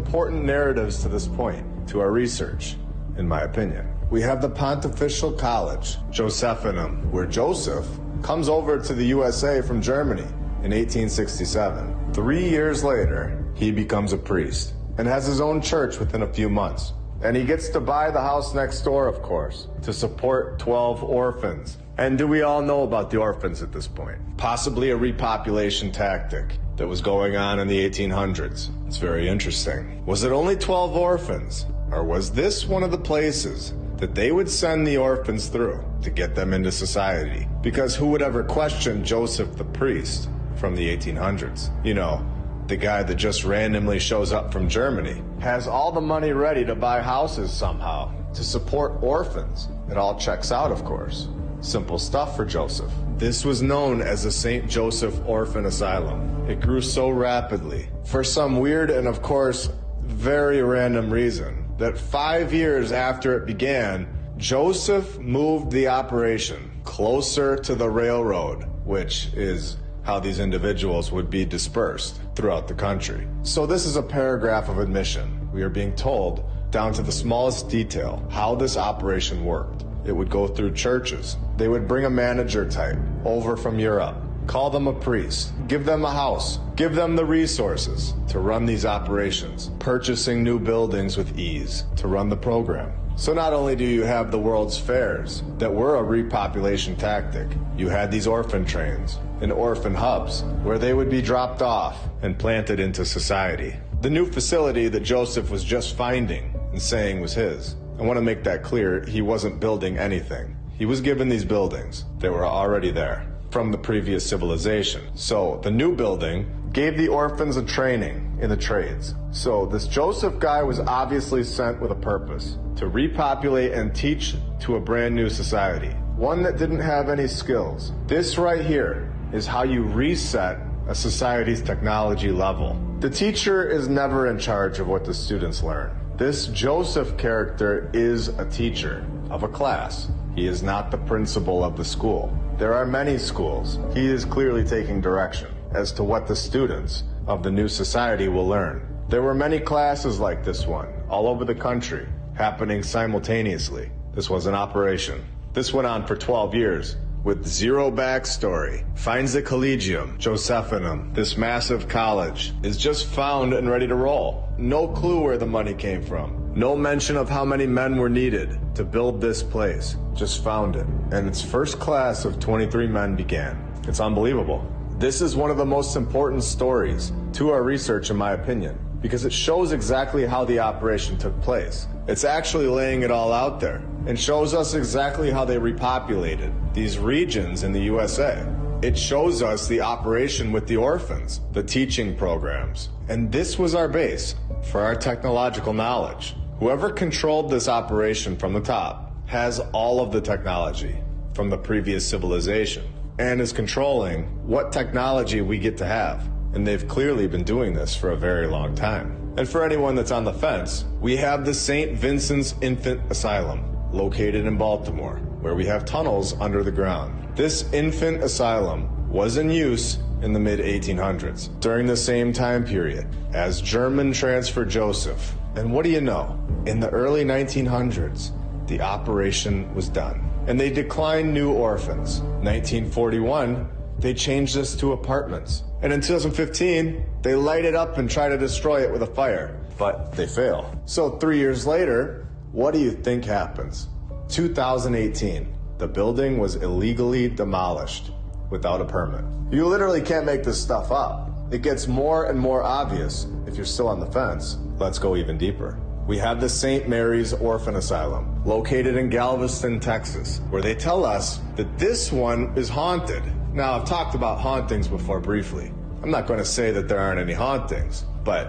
important narratives to this point, to our research, in my opinion. We have the Pontifical College, Josephinum, where Joseph comes over to the USA from Germany in 1867. 3 years later, he becomes a priest and has his own church within a few months. And he gets to buy the house next door, of course, to support 12 orphans. And do we all know about the orphans at this point? Possibly a repopulation tactic that was going on in the 1800s. It's very interesting. Was it only 12 orphans? Or was this one of the places that they would send the orphans through to get them into society? Because who would ever question Joseph the priest from the 1800s? You know, the guy that just randomly shows up from Germany, has all the money ready to buy houses somehow, to support orphans. It all checks out, of course. Simple stuff for Joseph. This was known as the St. Joseph Orphan Asylum. It grew so rapidly, for some weird and, of course, very random reason, that 5 years after it began, Joseph moved the operation closer to the railroad, which is how these individuals would be dispersed throughout the country. So this is a paragraph of admission. We are being told, down to the smallest detail, how this operation worked. It would go through churches. They would bring a manager type over from Europe, call them a priest, give them a house, give them the resources to run these operations, purchasing new buildings with ease to run the program. So not only do you have the World's Fairs that were a repopulation tactic, you had these orphan trains and orphan hubs where they would be dropped off and planted into society. The new facility that Joseph was just finding and saying was his. I want to make that clear, he wasn't building anything. He was given these buildings. They were already there from the previous civilization. So the new building gave the orphans a training in the trades. So this Joseph guy was obviously sent with a purpose, to repopulate and teach to a brand new society, one that didn't have any skills. This right here is how you reset a society's technology level. The teacher is never in charge of what the students learn. This Joseph character is a teacher of a class. He is not the principal of the school. There are many schools. He is clearly taking direction as to what the students of the new society will learn. There were many classes like this one all over the country, happening simultaneously. This was an operation. This went on for 12 years with zero backstory. Finds the Collegium Josephinum, this massive college, is just found and ready to roll. No clue where the money came from. No mention of how many men were needed to build this place. Just found it. And its first class of 23 men began. It's unbelievable. This is one of the most important stories to our research, in my opinion, because it shows exactly how the operation took place. It's actually laying it all out there and shows us exactly how they repopulated these regions in the USA. It shows us the operation with the orphans, the teaching programs. And this was our base for our technological knowledge. Whoever controlled this operation from the top has all of the technology from the previous civilization and is controlling what technology we get to have. And they've clearly been doing this for a very long time. And for anyone that's on the fence, we have the St. Vincent's Infant Asylum, located in Baltimore, where we have tunnels under the ground. This infant asylum was in use in the mid-1800s, during the same time period as German transferred Joseph. And what do you know? In the early 1900s, the operation was done. And they declined new orphans. 1941, they changed this to apartments. And in 2015, they light it up and try to destroy it with a fire, but they fail. So 3 years later, what do you think happens? 2018, the building was illegally demolished without a permit. You literally can't make this stuff up. It gets more and more obvious. If you're still on the fence, let's go even deeper. We have the St. Mary's Orphan Asylum, located in Galveston, Texas, where they tell us that this one is haunted. Now, I've talked about hauntings before briefly. I'm not going to say that there aren't any hauntings, but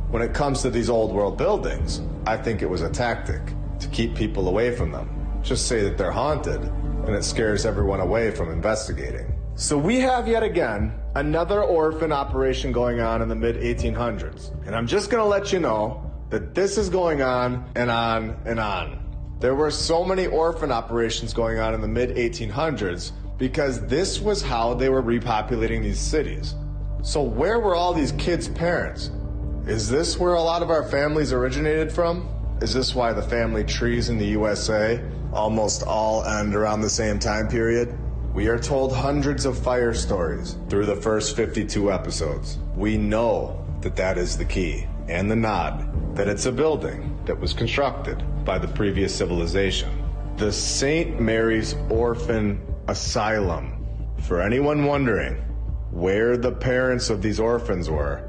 when it comes to these old world buildings, I think it was a tactic to keep people away from them. Just say that they're haunted, and it scares everyone away from investigating. So we have yet again another orphan operation going on in the mid-1800s. And I'm just going to let you know that this is going on and on and on. There were so many orphan operations going on in the mid-1800s because this was how they were repopulating these cities. So where were all these kids' parents Is this where a lot of our families originated from? Is this why the family trees in the USA almost all end around the same time period? We are told hundreds of fire stories through the first 52 episodes. We know that that is the key, and the nod that it's a building that was constructed by the previous civilization. The St. Mary's Orphan Asylum. For anyone wondering where the parents of these orphans were,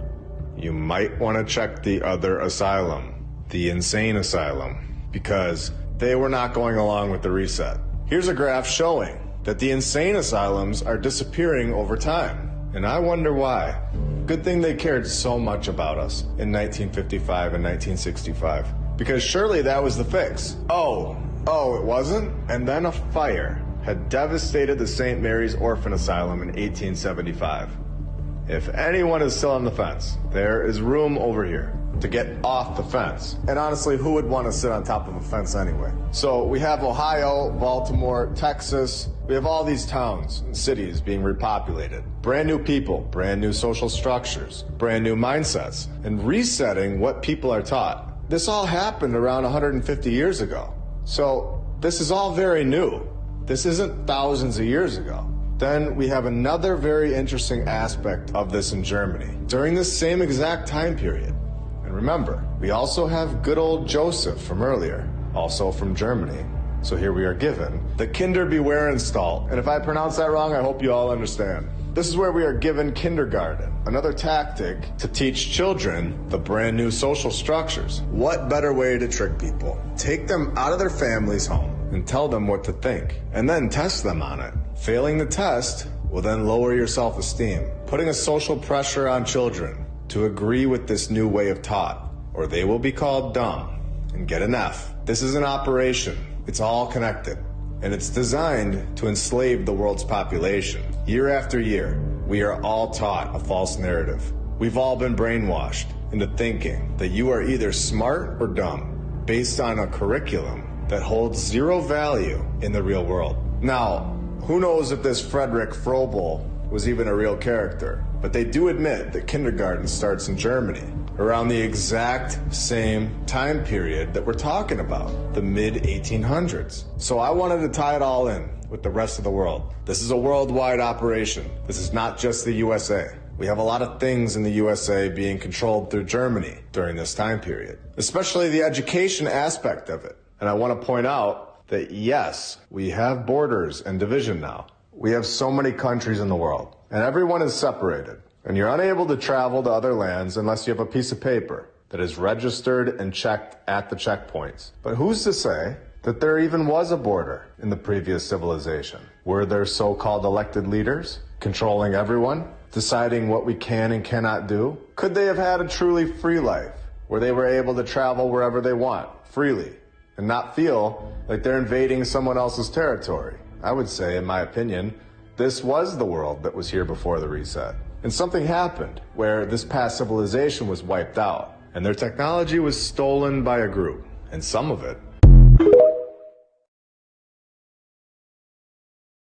you might want to check the other asylum, the Insane Asylum, because they were not going along with the reset. Here's a graph showing that the insane asylums are disappearing over time, and I wonder why. Good thing they cared so much about us in 1955 and 1965, because surely that was the fix. Oh, it wasn't? And then a fire had devastated the St. Mary's Orphan Asylum in 1875. If anyone is still on the fence, there is room over here to get off the fence. And honestly, who would want to sit on top of a fence anyway? So we have Ohio, Baltimore, Texas. We have all these towns and cities being repopulated. Brand new people, brand new social structures, brand new mindsets, and resetting what people are taught. This all happened around 150 years ago. So this is all very new. This isn't thousands of years ago. Then we have another very interesting aspect of this in Germany during this same exact time period. And remember, we also have good old Joseph from earlier, also from Germany. So here we are given the Kinderbewahrenstalt. And if I pronounce that wrong, I hope you all understand. This is where we are given kindergarten, another tactic to teach children the brand new social structures. What better way to trick people? Take them out of their family's home and tell them what to think, and then test them on it. Failing the test will then lower your self-esteem, putting a social pressure on children to agree with this new way of thought, or they will be called dumb and get an F. This is an operation. It's all connected, and it's designed to enslave the world's population. Year after year, we are all taught a false narrative. We've all been brainwashed into thinking that you are either smart or dumb, based on a curriculum that holds zero value in the real world. Now, who knows if this Frederick Froebel was even a real character, but they do admit that kindergarten starts in Germany around the exact same time period that we're talking about, the mid-1800s. So I wanted to tie it all in with the rest of the world. This is a worldwide operation. This is not just the USA. We have a lot of things in the USA being controlled through Germany during this time period, especially the education aspect of it. And I want to point out that yes, we have borders and division now. We have so many countries in the world, and everyone is separated. And you're unable to travel to other lands unless you have a piece of paper that is registered and checked at the checkpoints. But who's to say that there even was a border in the previous civilization? Were there so-called elected leaders controlling everyone, deciding what we can and cannot do? Could they have had a truly free life where they were able to travel wherever they want, freely, and not feel like they're invading someone else's territory? I would say, in my opinion, this was the world that was here before the reset. And something happened where this past civilization was wiped out, and their technology was stolen by a group, and some of it